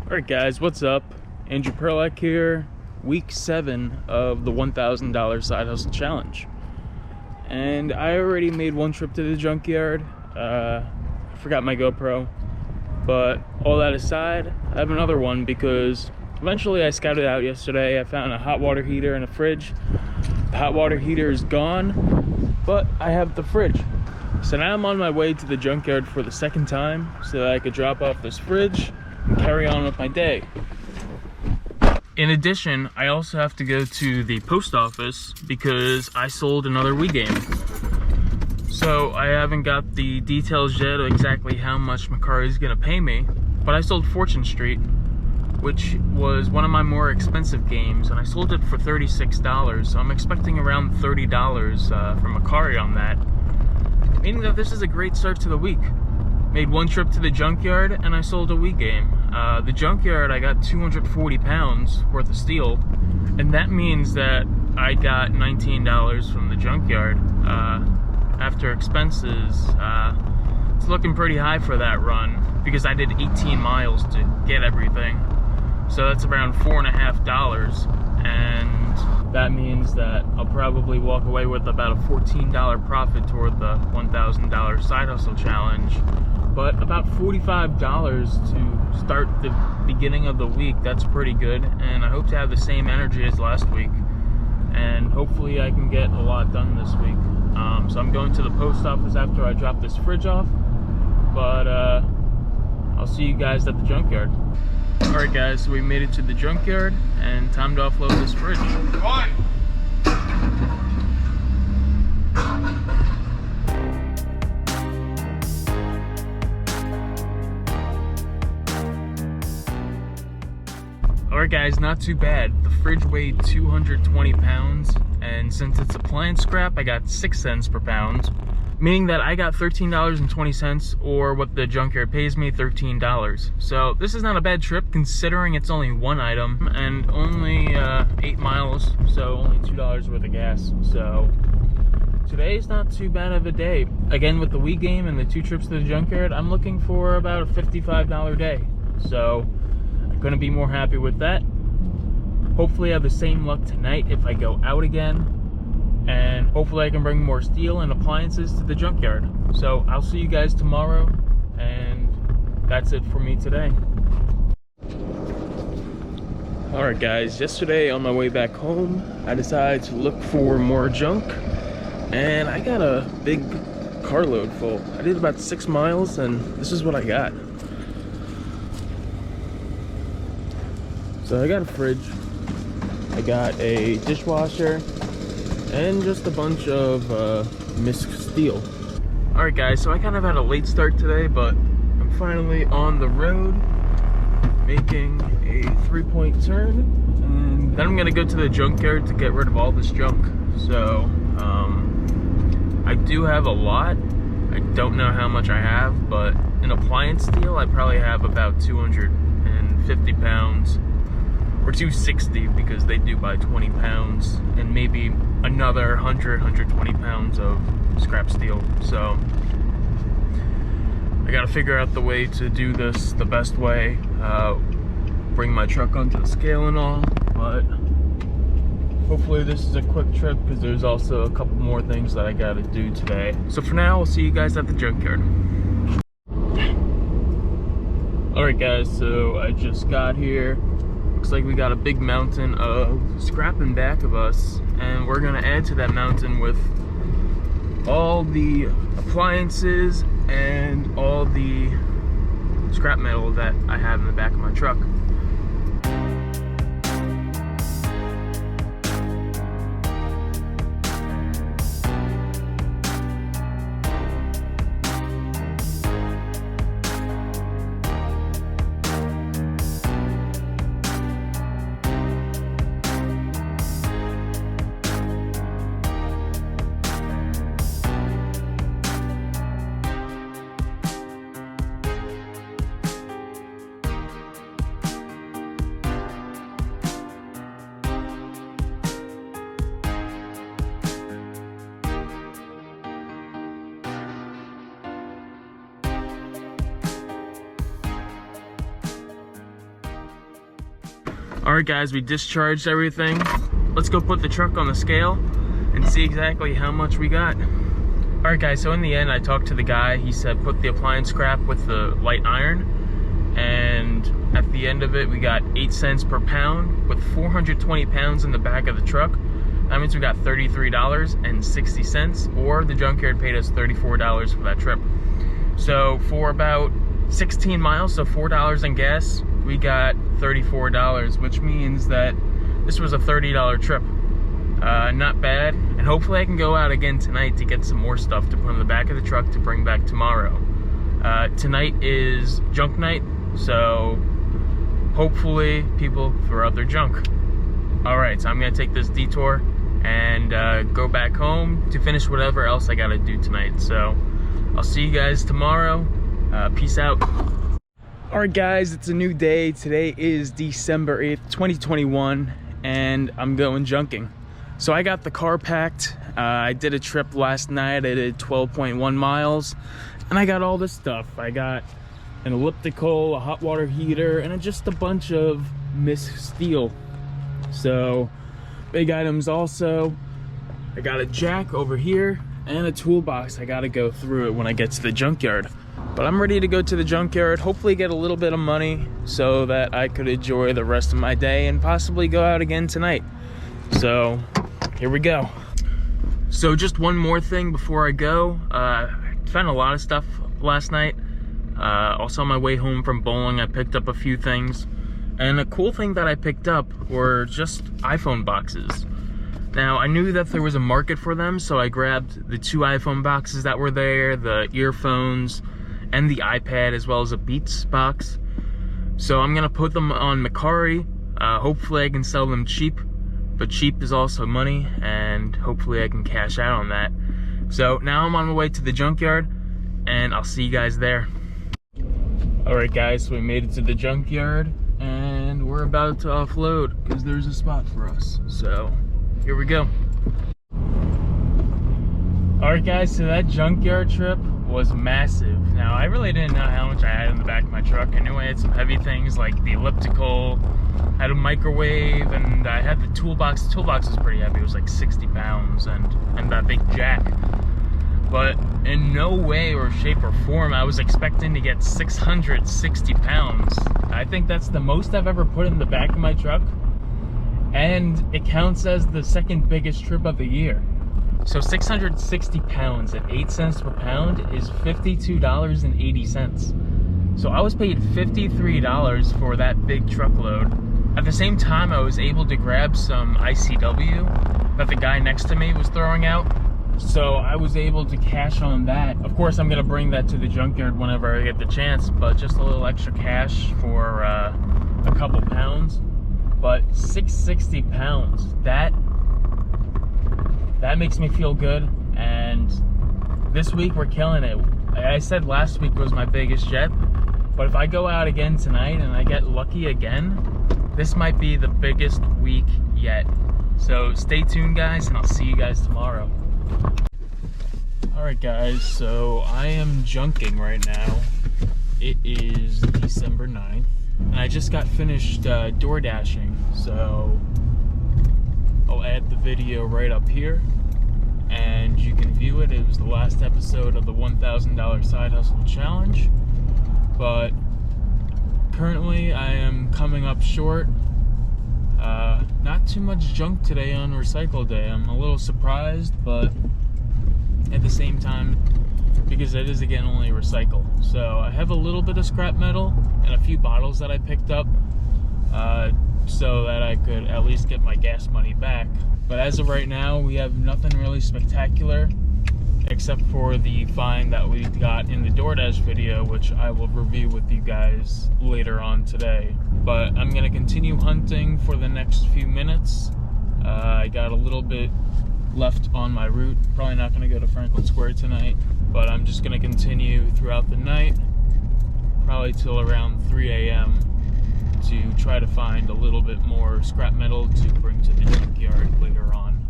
Alright guys, what's up? Andrew Perlak here, week 7 of the $1,000 side hustle challenge. And I already made one trip to the junkyard. I forgot my GoPro. But all that aside, I have another one because eventually I scouted out yesterday. I found a hot water heater in a fridge. The hot water heater is gone, but I have the fridge. So now I'm on my way to the junkyard for the second time so that I could drop off this fridge and carry on with my day. In addition, I also have to go to the post office because I sold another Wii game. So I haven't got the details yet of exactly how much Macari is gonna pay me, but I sold Fortune Street, which was one of my more expensive games, and I sold it for $36. So I'm expecting around $30 from Macari on that, meaning that this is a great start to the week. Made one trip to the junkyard and I sold a Wii game. The junkyard, I got 240 pounds worth of steel, and that means that I got $19 from the junkyard. After expenses, it's looking pretty high for that run because I did 18 miles to get everything. So that's around $4.50, and that means that I'll probably walk away with about a $14 profit toward the $1,000 side hustle challenge. But about $45 to start the beginning of the week, that's pretty good. And I hope to have the same energy as last week. And hopefully I can get a lot done this week. So I'm going to the post office after I drop this fridge off. But I'll see you guys at the junkyard. Alright guys, so we made it to the junkyard and time to offload this fridge. Come on! Alright guys, not too bad. The fridge weighed 220 pounds, and since it's appliance scrap, I got 6 cents per pound, meaning that I got $13.20, or what the junkyard pays me, $13. So this is not a bad trip considering it's only one item and only 8 miles, so only $2 worth of gas. So today's not too bad of a day. Again, with the Wii game and the 2 trips to the junkyard, I'm looking for about a $55 day. So I'm gonna be more happy with that. Hopefully I have the same luck tonight if I go out again, and hopefully I can bring more steel and appliances to the junkyard. So I'll see you guys tomorrow, and that's it for me today. Alright guys, yesterday on my way back home, I decided to look for more junk, and I got a big carload full. I did about 6 miles, and this is what I got. So I got a fridge, I got a dishwasher, and just a bunch of misc steel. Alright guys, so I kind of had a late start today, but I'm finally on the road, making a 3-point turn, and then I'm gonna go to the junkyard to get rid of all this junk. So, I do have a lot. I don't know how much I have, but in appliance steel, I probably have about 250 pounds. Or 260 because they do buy 20 pounds, and maybe another 120 pounds of scrap steel. So I gotta figure out the way to do this the best way, bring my truck onto the scale and all, but hopefully this is a quick trip because there's also a couple more things that I gotta do today. So for now, I'll see you guys at the junkyard. Alright guys, so I just got here. Looks like we got a big mountain of scrap in back of us, and we're gonna add to that mountain with all the appliances and all the scrap metal that I have in the back of my truck. Alright guys, we discharged everything. Let's go put the truck on the scale and see exactly how much we got. Alright guys, so in the end I talked to the guy. He said put the appliance scrap with the light iron, and at the end of it we got 8 cents per pound. With 420 pounds in the back of the truck, that means we got $33.60, or the junkyard paid us $34 for that trip. So for about 16 miles, so $4 in gas, we got $34, which means that this was a $30 trip. Not bad, and hopefully I can go out again tonight to get some more stuff to put in the back of the truck to bring back tomorrow. Tonight is junk night, so hopefully people throw out their junk. Alright, so I'm gonna take this detour and go back home to finish whatever else I gotta do tonight. So I'll see you guys tomorrow. Peace out. Alright guys, it's a new day. Today is December 8th, 2021, and I'm going junking. So I got the car packed. I did a trip last night. I did 12.1 miles, and I got all this stuff. I got an elliptical, a hot water heater, and just a bunch of Miss Steel. So big items also. I got a jack over here and a toolbox. I gotta go through it when I get to the junkyard. But I'm ready to go to the junkyard, hopefully get a little bit of money so that I could enjoy the rest of my day and possibly go out again tonight. So here we go. So just one more thing before I go. I found a lot of stuff last night. Also on my way home from bowling, I picked up a few things. And a cool thing that I picked up were just iPhone boxes. Now, I knew that there was a market for them, so I grabbed the 2 iPhone boxes that were there, the earphones, and the iPad, as well as a Beats box. So I'm gonna put them on Mercari. Hopefully I can sell them cheap, but cheap is also money, and hopefully I can cash out on that. So now I'm on my way to the junkyard, and I'll see you guys there. Alright guys, so we made it to the junkyard, and we're about to offload because there's a spot for us. So here we go. Alright guys, so that junkyard trip was massive. Now, I really didn't know how much I had in the back of my truck. I knew I had some heavy things like the elliptical, I had a microwave, and I had the toolbox. The toolbox was pretty heavy. It was like 60 pounds, and that big jack. But in no way or shape or form I was expecting to get 660 pounds. I think that's the most I've ever put in the back of my truck, and it counts as the second biggest trip of the year. So 660 pounds at 8 cents per pound is $52.80. So I was paid $53 for that big truckload. At the same time, I was able to grab some ICW that the guy next to me was throwing out. So I was able to cash on that. Of course, I'm gonna bring that to the junkyard whenever I get the chance, but just a little extra cash for a couple pounds. But 660 pounds, that makes me feel good. And this week we're killing it. I said last week was my biggest yet, but if I go out again tonight and I get lucky again, this might be the biggest week yet. So stay tuned guys, and I'll see you guys tomorrow. Alright guys, so I am junking right now. It is December 9th, and I just got finished DoorDashing, so I'll add the video right up here, and you can view it. It was the last episode of the $1,000 Side Hustle Challenge, but currently I am coming up short. Not too much junk today on Recycle Day. I'm a little surprised, but at the same time, because it is again only recycle. So I have a little bit of scrap metal and a few bottles that I picked up so that I could at least get my gas money back. But as of right now, we have nothing really spectacular except for the find that we got in the DoorDash video, which I will review with you guys later on today. But I'm gonna continue hunting for the next few minutes. I got a little bit left on my route. Probably not gonna go to Franklin Square tonight, but I'm just gonna continue throughout the night, probably till around 3 a.m. to try to find a little bit more scrap metal to bring to the junkyard later on.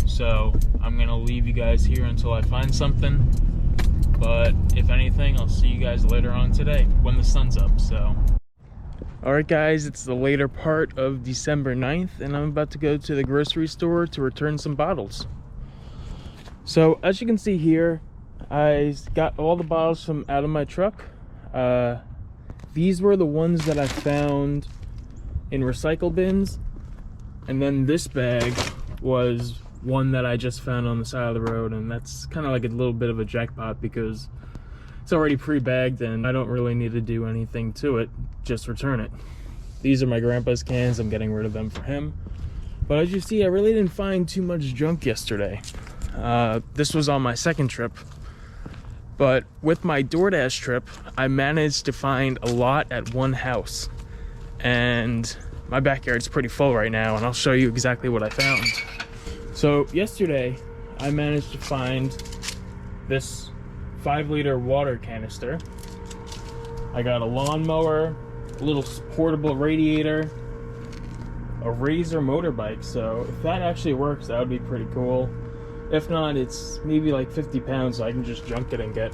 So I'm gonna leave you guys here until I find something, but if anything, I'll see you guys later on today when the sun's up. So Alright guys, it's the later part of December 9th and I'm about to go to the grocery store to return some bottles. So as you can see here, I got all the bottles from out of my truck. These were the ones that I found in recycle bins, and then this bag was one that I just found on the side of the road, and that's kind of like a little bit of a jackpot because it's already pre-bagged and I don't really need to do anything to it, just return it. These are my grandpa's cans, I'm getting rid of them for him. But as you see, I really didn't find too much junk yesterday. This was on my second trip. But with my DoorDash trip, I managed to find a lot at one house. And my backyard's pretty full right now, and I'll show you exactly what I found. So yesterday, I managed to find this 5-liter water canister. I got a lawnmower, a little portable radiator, a Razor motorbike. So if that actually works, that would be pretty cool. If not, it's maybe like 50 pounds, so I can just junk it and get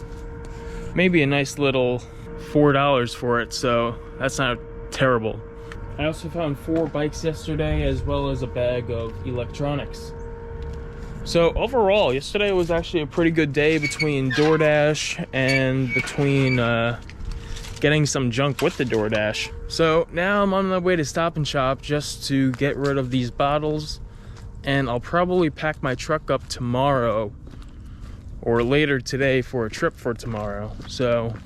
maybe a nice little $4 for it, so that's not terrible. I also found 4 bikes yesterday, as well as a bag of electronics. So overall, yesterday was actually a pretty good day between DoorDash and between getting some junk with the DoorDash. So now I'm on my way to Stop and Shop just to get rid of these bottles, and I'll probably pack my truck up tomorrow or later today for a trip for tomorrow. So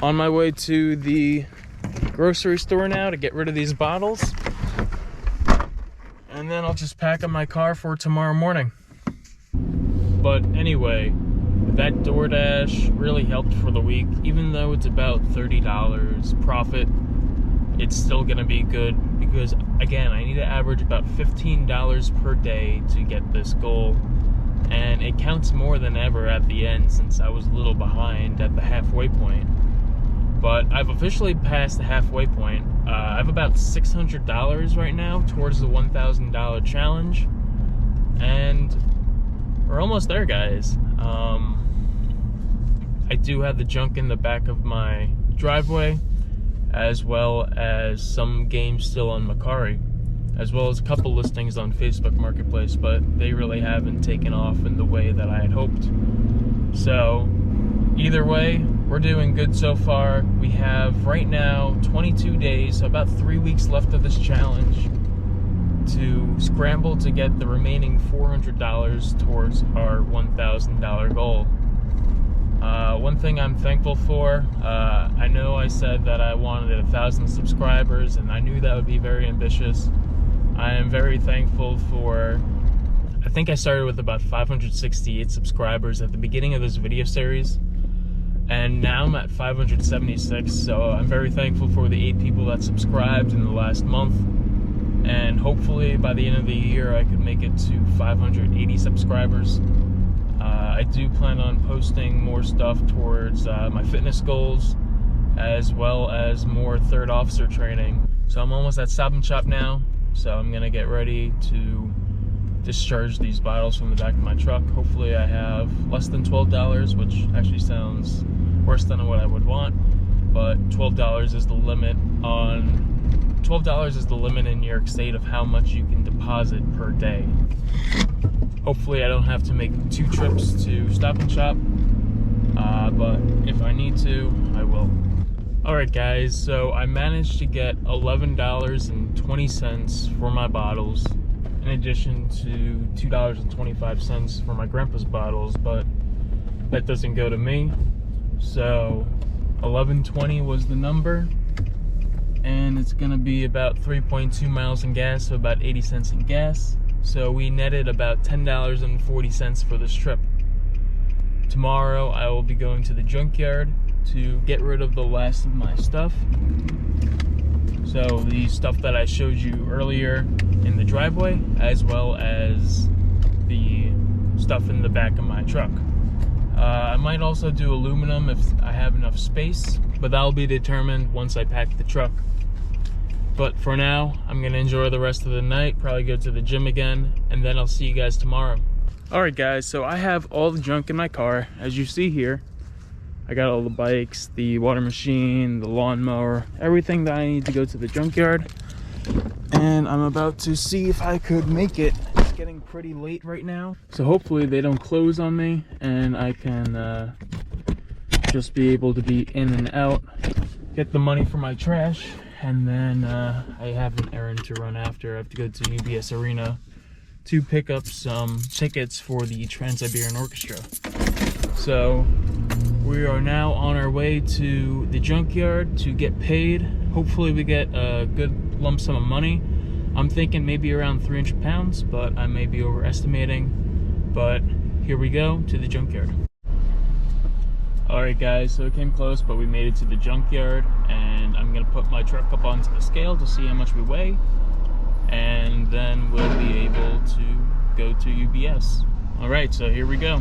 on my way to the grocery store now to get rid of these bottles, and then I'll just pack up my car for tomorrow morning. But anyway, that DoorDash really helped for the week. Even though it's about $30 profit, it's still gonna be good because, again, I need to average about $15 per day to get this goal, and it counts more than ever at the end since I was a little behind at the halfway point. But I've officially passed the halfway point. I have about $600 right now towards the $1,000 challenge, and we're almost there, guys. I do have the junk in the back of my driveway, as well as some games still on Macari, as well as a couple listings on Facebook Marketplace, but they really haven't taken off in the way that I had hoped. So either way, we're doing good so far. We have right now 22 days, so about 3 weeks left of this challenge to scramble to get the remaining $400 towards our $1,000 goal. One thing I'm thankful for, I know I said that I wanted 1,000 subscribers, and I knew that would be very ambitious. I am very thankful for, I think I started with about 568 subscribers at the beginning of this video series, and now I'm at 576, so I'm very thankful for the 8 people that subscribed in the last month, and hopefully by the end of the year I could make it to 580 subscribers. I do plan on posting more stuff towards my fitness goals, as well as more third officer training. So I'm almost at Stop and Shop now, so I'm gonna get ready to discharge these bottles from the back of my truck. Hopefully I have less than $12, which actually sounds worse than what I would want, but $12 is the limit in New York State of how much you can deposit per day. Hopefully I don't have to make 2 trips to Stop and Shop, but if I need to, I will. Alright guys, so I managed to get $11.20 for my bottles, in addition to $2.25 for my grandpa's bottles, but that doesn't go to me. So $11.20 was the number, and it's gonna be about 3.2 miles in gas, so about 80 cents in gas. So we netted about $10.40 for this trip. Tomorrow I will be going to the junkyard to get rid of the last of my stuff. So the stuff that I showed you earlier in the driveway, as well as the stuff in the back of my truck. I might also do aluminum if I have enough space, but that'll be determined once I pack the truck. But for now, I'm gonna enjoy the rest of the night, probably go to the gym again, and then I'll see you guys tomorrow. Alright guys, so I have all the junk in my car, as you see here. I got all the bikes, the water machine, the lawnmower, everything that I need to go to the junkyard. And I'm about to see if I could make it. It's getting pretty late right now, so hopefully they don't close on me and I can just be able to be in and out, get the money for my trash, and then I have an errand to run after. I have to go to UBS Arena to pick up some tickets for the Trans-Siberian Orchestra. So we are now on our way to the junkyard to get paid. Hopefully we get a good lump sum of money. I'm thinking maybe around 300 pounds, but I may be overestimating. But here we go to the junkyard. Alright guys, so it came close, but we made it to the junkyard, and I'm gonna put my truck up onto the scale to see how much we weigh, and then we'll be able to go to UBS. Alright, so here we go.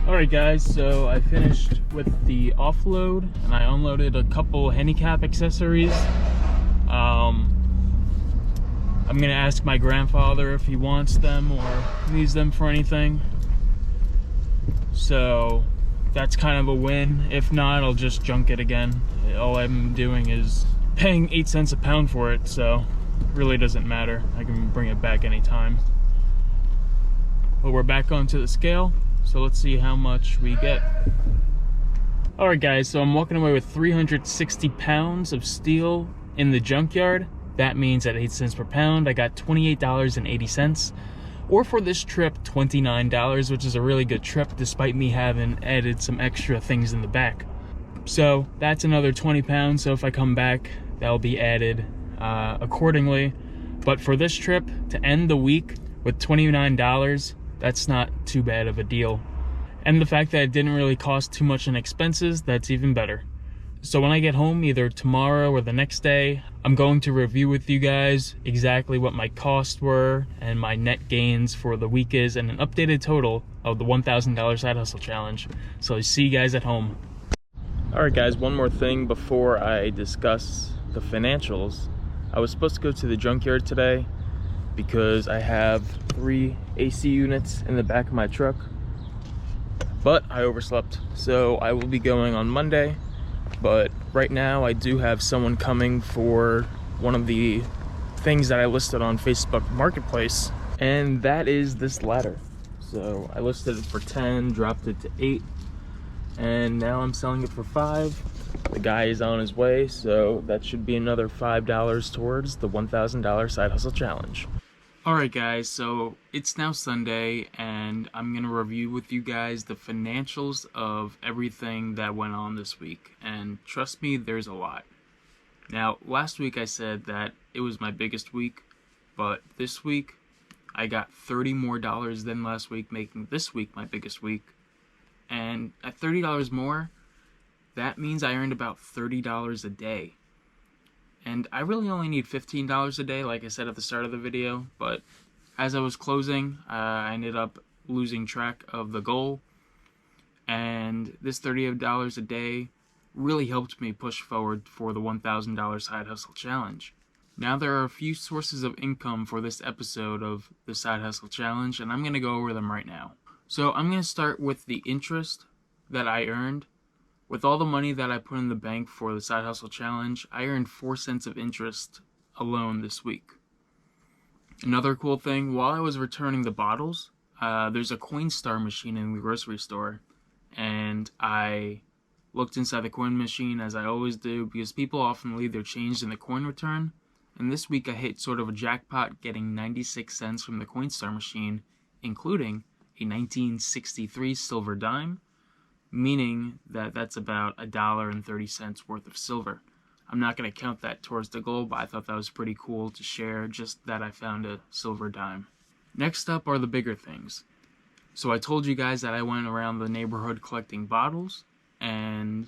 Alright guys, so I finished with the offload and I unloaded a couple handicap accessories. I'm gonna ask my grandfather if he wants them or needs them for anything. So that's kind of a win. If not, I'll just junk it again. All I'm doing is paying 8 cents a pound for it, so it really doesn't matter. I can bring it back anytime. But we're back onto the scale. So let's see how much we get. Alright guys, so I'm walking away with 360 pounds of steel in the junkyard. That means at 8 cents per pound, I got $28.80. Or for this trip, $29, which is a really good trip despite me having added some extra things in the back. So that's another 20 pounds, so if I come back, that'll be added accordingly. But for this trip, to end the week with $29, that's not too bad of a deal. And the fact that it didn't really cost too much in expenses, that's even better. So when I get home, either tomorrow or the next day, I'm going to review with you guys exactly what my costs were and my net gains for the week is, and an updated total of the $1,000 side hustle challenge. So I'll see you guys at home. Alright guys, one more thing before I discuss the financials. I was supposed to go to the junkyard today because I have 3 AC units in the back of my truck, but I overslept, so I will be going on Monday. But right now I do have someone coming for one of the things that I listed on Facebook Marketplace, and that is this ladder. So I listed it for 10, dropped it to 8, and now I'm selling it for 5. The guy is on his way, so that should be another $5 towards the $1,000 side hustle challenge. Alright guys, so it's now Sunday, and I'm going to review with you guys the financials of everything that went on this week. And trust me, there's a lot. Now, last week I said that it was my biggest week, but this week I got $30 more than last week, making this week my biggest week. And at $30 more, that means I earned about $30 a day. And I really only need $15 a day, like I said at the start of the video, but as I was closing, I ended up losing track of the goal, and this $30 a day really helped me push forward for the $1,000 side hustle challenge. Now there are a few sources of income for this episode of the side hustle challenge, and I'm going to go over them right now. So I'm going to start with the interest that I earned. With all the money that I put in the bank for the side hustle challenge, I earned 4 cents of interest alone this week. Another cool thing, while I was returning the bottles, there's a Coinstar machine in the grocery store, and I looked inside the coin machine, as I always do, because people often leave their change in the coin return, and this week I hit sort of a jackpot, getting 96 cents from the Coinstar machine, including a 1963 silver dime, meaning that that's about $1.30 worth of silver. I'm not going to count that towards the goal, but I thought that was pretty cool to share, just that I found a silver dime. Next up are the bigger things. So I told you guys that I went around the neighborhood collecting bottles, and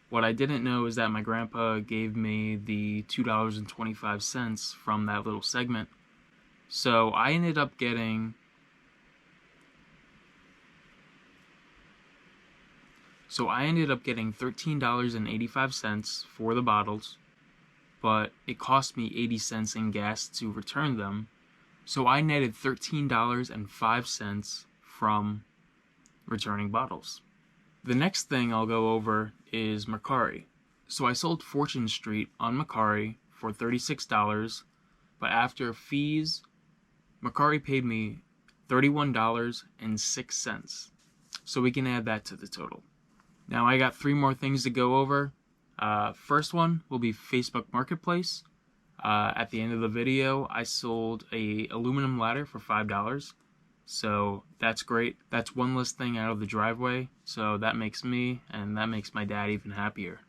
what I didn't know is that my grandpa gave me the $2.25 from that little segment. So I ended up getting $13.85 for the bottles, but it cost me 80 cents in gas to return them. So I netted $13.05 from returning bottles. The next thing I'll go over is Mercari. So I sold Fortune Street on Mercari for $36, but after fees, Mercari paid me $31.06. So we can add that to the total. Now I got 3 more things to go over. First one will be Facebook Marketplace. At the end of the video, I sold a aluminum ladder for $5. So that's great. That's one less thing out of the driveway. So that makes me and that makes my dad even happier.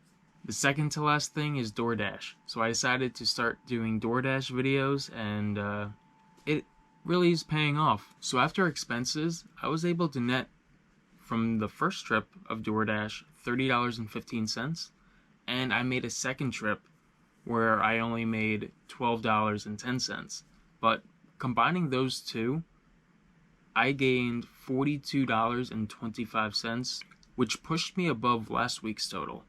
The second to last thing is DoorDash. So I decided to start doing DoorDash videos, and it really is paying off. So after expenses, I was able to net from the first trip of DoorDash $30.15, and I made a second trip where I only made $12.10. But combining those two, I gained $42.25, which pushed me above last week's total.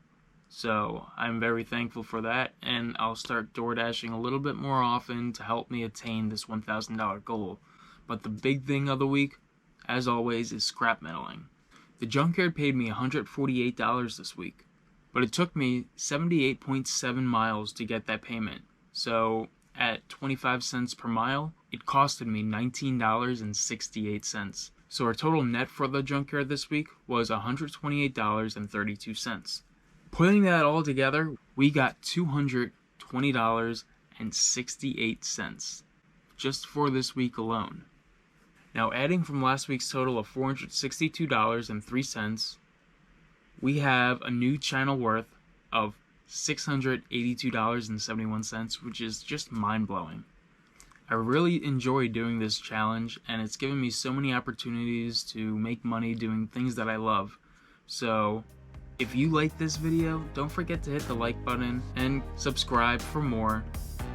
So I'm very thankful for that, and I'll start DoorDashing a little bit more often to help me attain this $1,000 goal. But the big thing of the week, as always, is scrap metaling. The junkyard paid me $148 this week, but it took me 78.7 miles to get that payment. So at 25 cents per mile, it costed me $19.68. So our total net for the junkyard this week was $128.32. Putting that all together, we got $220.68 just for this week alone. Now, adding from last week's total of $462.03, we have a new channel worth of $682.71, which is just mind-blowing. I really enjoy doing this challenge, and it's given me so many opportunities to make money doing things that I love. So if you like this video, don't forget to hit the like button and subscribe for more.